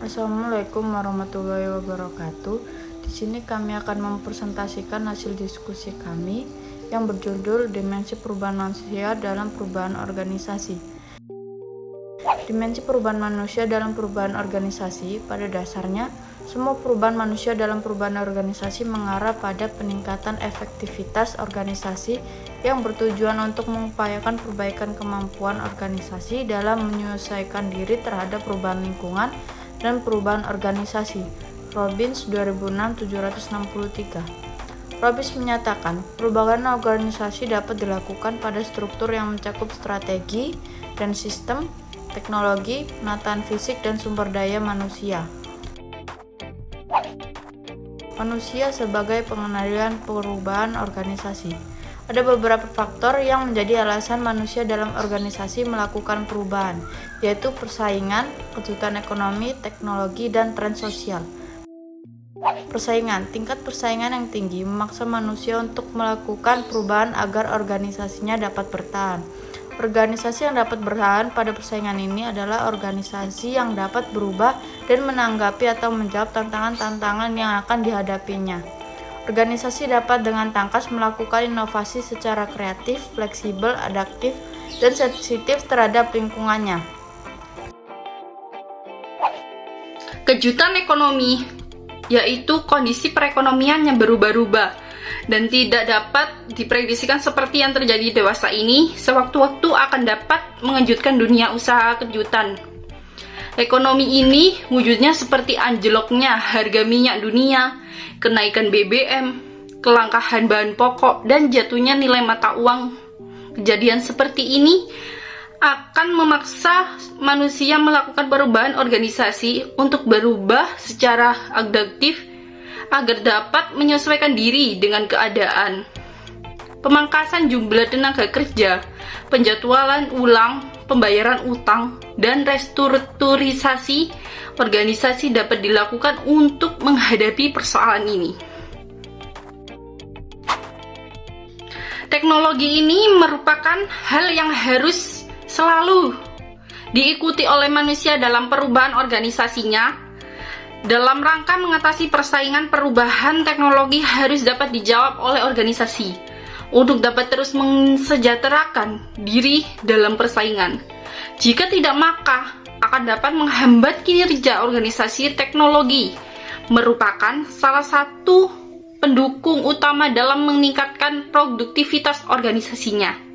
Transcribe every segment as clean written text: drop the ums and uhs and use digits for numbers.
Assalamualaikum warahmatullahi wabarakatuh. Di sini kami akan mempresentasikan hasil diskusi kami yang berjudul Dimensi Perubahan Manusia dalam Perubahan Organisasi. Dimensi perubahan manusia dalam perubahan organisasi, pada dasarnya, semua perubahan manusia dalam perubahan organisasi mengarah pada peningkatan efektivitas organisasi yang bertujuan untuk mengupayakan perbaikan kemampuan organisasi dalam menyesuaikan diri terhadap perubahan lingkungan dan perubahan organisasi. Robbins 2006-763. Robbins menyatakan, perubahan organisasi dapat dilakukan pada struktur yang mencakup strategi dan sistem, teknologi, penataan fisik, dan sumber daya manusia. Manusia sebagai pengendalian perubahan organisasi. Ada beberapa faktor yang menjadi alasan manusia dalam organisasi melakukan perubahan, yaitu persaingan, kejutan ekonomi, teknologi, dan tren sosial. Persaingan. Tingkat persaingan yang tinggi memaksa manusia untuk melakukan perubahan agar organisasinya dapat bertahan. Organisasi yang dapat bertahan pada persaingan ini adalah organisasi yang dapat berubah dan menanggapi atau menjawab tantangan-tantangan yang akan dihadapinya. Organisasi dapat dengan tangkas melakukan inovasi secara kreatif, fleksibel, adaptif, dan sensitif terhadap lingkungannya. Kejutan ekonomi, yaitu kondisi perekonomian yang berubah-ubah dan tidak dapat diprediksikan seperti yang terjadi dewasa ini, sewaktu-waktu akan dapat mengejutkan dunia usaha kejutan. Ekonomi ini wujudnya seperti anjloknya harga minyak dunia, kenaikan BBM, kelangkaan bahan pokok, dan jatuhnya nilai mata uang. Kejadian seperti ini akan memaksa manusia melakukan perubahan organisasi untuk berubah secara adaptif agar dapat menyesuaikan diri dengan keadaan. Pemangkasan jumlah tenaga kerja, penjadwalan ulang, pembayaran utang, dan restrukturisasi organisasi dapat dilakukan untuk menghadapi persoalan ini. Teknologi ini merupakan hal yang harus selalu diikuti oleh manusia dalam perubahan organisasinya. Dalam rangka mengatasi persaingan, perubahan teknologi harus dapat dijawab oleh organisasi untuk dapat terus mensejahterakan diri dalam persaingan. Jika tidak, maka akan dapat menghambat kinerja organisasi. Teknologi merupakan salah satu pendukung utama dalam meningkatkan produktivitas organisasinya.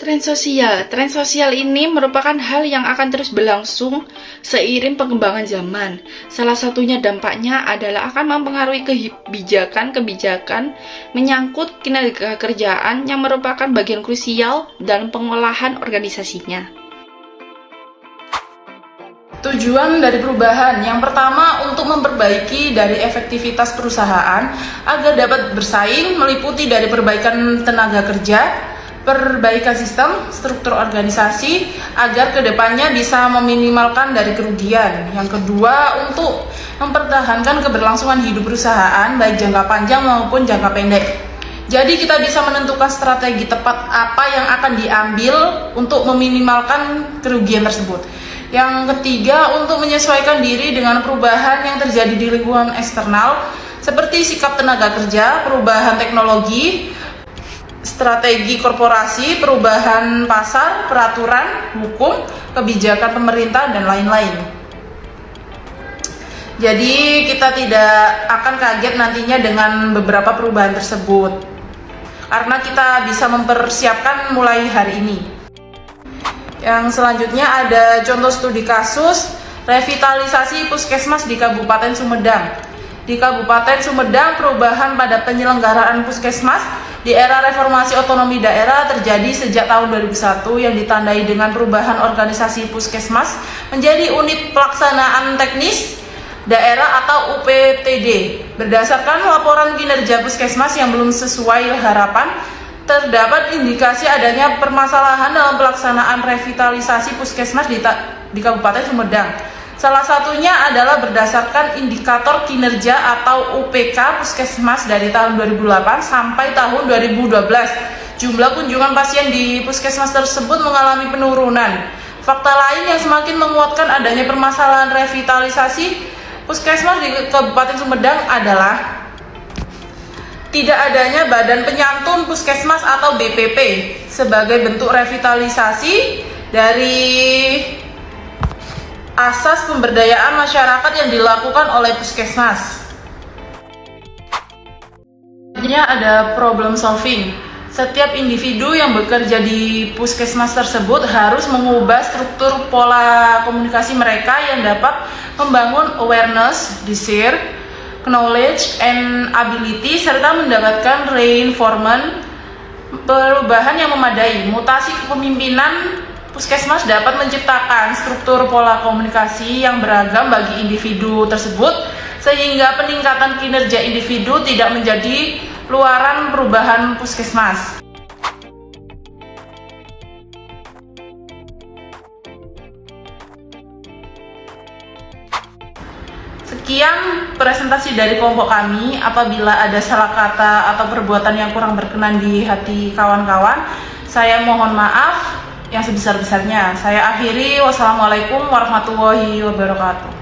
Tren sosial ini merupakan hal yang akan terus berlangsung seiring perkembangan zaman. Salah satunya dampaknya adalah akan mempengaruhi kebijakan menyangkut kinerja kerjaan yang merupakan bagian krusial dalam pengolahan organisasinya. Tujuan dari perubahan yang pertama untuk memperbaiki dari efektivitas perusahaan agar dapat bersaing, meliputi dari perbaikan tenaga kerja, perbaikan sistem, struktur organisasi agar kedepannya bisa meminimalkan dari kerugian. Yang kedua, untuk mempertahankan keberlangsungan hidup perusahaan baik jangka panjang maupun jangka pendek. Jadi kita bisa menentukan strategi tepat apa yang akan diambil untuk meminimalkan kerugian tersebut. Yang ketiga, untuk menyesuaikan diri dengan perubahan yang terjadi di lingkungan eksternal seperti sikap tenaga kerja, perubahan teknologi, strategi korporasi, perubahan pasar, peraturan, hukum, kebijakan pemerintah, dan lain-lain. Jadi kita tidak akan kaget nantinya dengan beberapa perubahan tersebut, karena kita bisa mempersiapkan mulai hari ini. Yang selanjutnya ada contoh studi kasus revitalisasi puskesmas di Kabupaten Sumedang. Di Kabupaten Sumedang, perubahan pada penyelenggaraan puskesmas di era reformasi otonomi daerah terjadi sejak tahun 2001 yang ditandai dengan perubahan organisasi puskesmas menjadi unit pelaksanaan teknis daerah atau UPTD. Berdasarkan laporan kinerja puskesmas yang belum sesuai harapan, terdapat indikasi adanya permasalahan dalam pelaksanaan revitalisasi puskesmas di Kabupaten Sumedang. Salah satunya adalah berdasarkan indikator kinerja atau UPK puskesmas dari tahun 2008 sampai tahun 2012. Jumlah kunjungan pasien di puskesmas tersebut mengalami penurunan. Fakta lain yang semakin menguatkan adanya permasalahan revitalisasi puskesmas di Kabupaten Sumedang adalah tidak adanya badan penyantun puskesmas atau BPP sebagai bentuk revitalisasi dari asas pemberdayaan masyarakat yang dilakukan oleh puskesmas. Selanjutnya ada problem solving. Setiap individu yang bekerja di puskesmas tersebut harus mengubah struktur pola komunikasi mereka yang dapat membangun awareness, desire, knowledge, and ability, serta mendapatkan reinforcement perubahan yang memadai. Mutasi kepemimpinan puskesmas dapat menciptakan struktur pola komunikasi yang beragam bagi individu tersebut, sehingga peningkatan kinerja individu tidak menjadi luaran perubahan puskesmas. Sekian presentasi dari kelompok kami. Apabila ada salah kata atau perbuatan yang kurang berkenan di hati kawan-kawan, saya mohon maaf yang sebesar-besarnya. Saya akhiri. Wassalamualaikum warahmatullahi wabarakatuh.